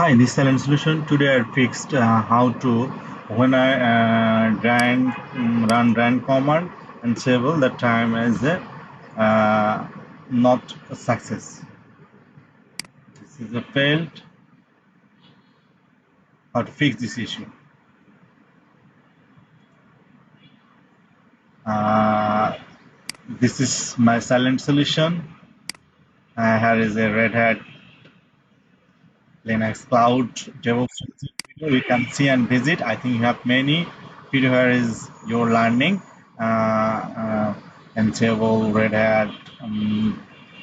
Hi, this is Silent Solution. Today I fixed how to when I run command and Ansible that time as a not a success. This is a failed. How to fix this issue? Uh, this is my silent solution. Here is a Red Hat Linux Cloud DevOps video. You can see and visit. I think you have many video. Here is your learning. Ansible, Red Hat,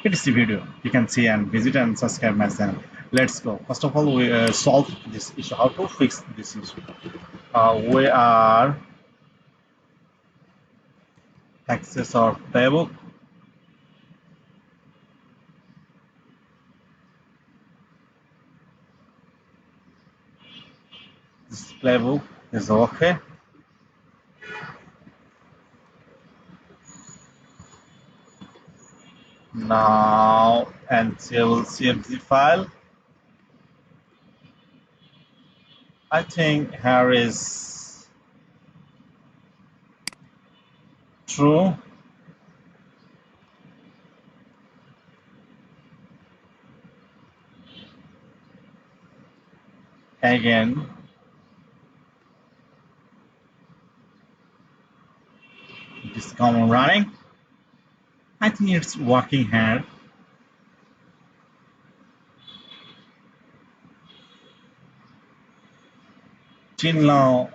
etc. video. You can see and visit and subscribe my channel. Let's go. First of all, we solve this issue. How to fix this issue? We are access our playbook. This playbook is okay. Now Ansible CMD file. I think here is true. Again, this command running. I think it's working here. Till now,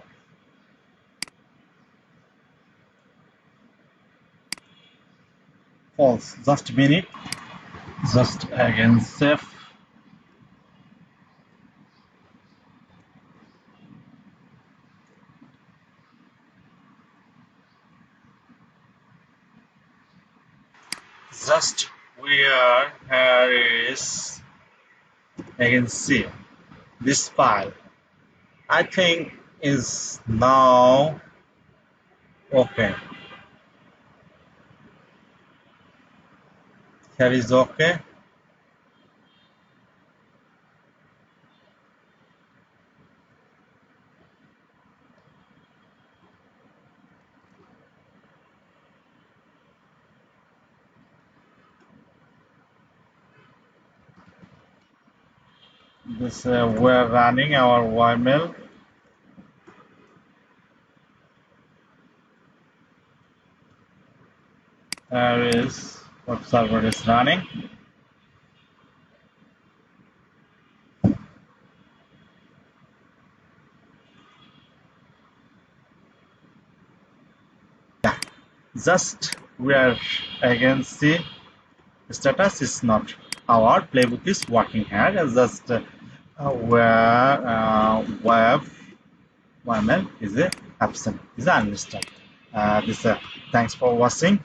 false. Just a minute. Just again save. Just where here is again see this file. I think is now okay. Here is okay. This we're running our YML. There is web server is running. Just we are again see status is not our playbook is working here. Just where web YML is absent is uninstalled. Thanks for watching.